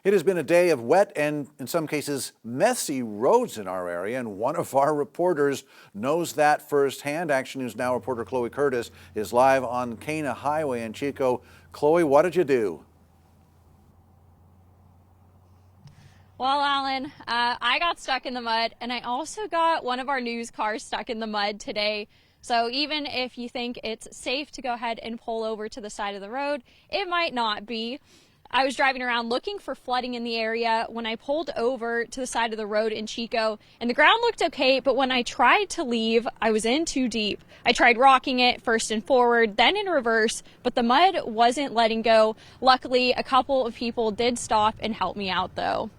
It has been a day of wet and, in some cases, messy roads in our area, and one of our reporters knows that firsthand. Action News Now reporter Chloe Curtis is live on Cana Highway in Chico. Chloe, what did you do? Well, Alan, I got stuck in the mud, and I also got one of our news cars stuck in the mud today. So even if you think it's safe to go ahead and pull over to the side of the road, it might not be. I was driving around looking for flooding in the area when I pulled over to the side of the road in Chico, and the ground looked okay, but when I tried to leave, I was in too deep. I tried rocking it first and forward, then in reverse, but the mud wasn't letting go. Luckily, a couple of people did stop and help me out, though.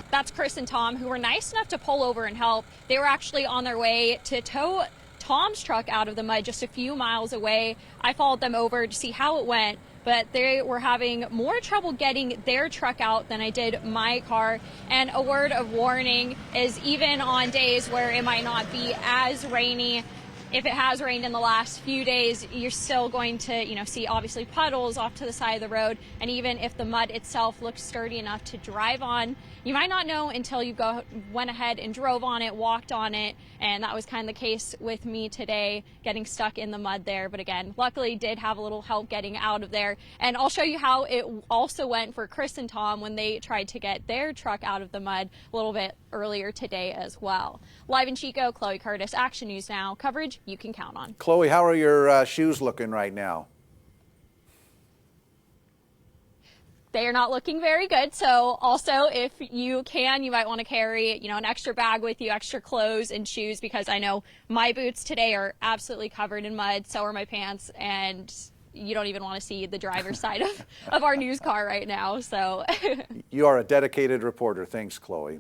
That's Chris and Tom, who were nice enough to pull over and help. They were actually on their way to tow Tom's truck out of the mud just a few miles away. I followed them over to see how it went, but they were having more trouble getting their truck out than I did my car. And a word of warning is, even on days where it might not be as rainy, if it has rained in the last few days, you're still going to, see obviously puddles off to the side of the road. And even if the mud itself looks sturdy enough to drive on, you might not know until you went ahead and drove on it, walked on it. And that was kind of the case with me today, getting stuck in the mud there. But again, luckily did have a little help getting out of there. And I'll show you how it also went for Chris and Tom when they tried to get their truck out of the mud a little bit earlier today as well. Live in Chico, Chloe Curtis, Action News Now. Coverage you can count on. Chloe, how are your shoes looking right now? They are not looking very good. So also, if you can, you might want to carry, an extra bag with you, extra clothes and shoes, because I know my boots today are absolutely covered in mud. So are my pants, and you don't even want to see the driver's side of our news car right now. So you are a dedicated reporter. Thanks, Chloe.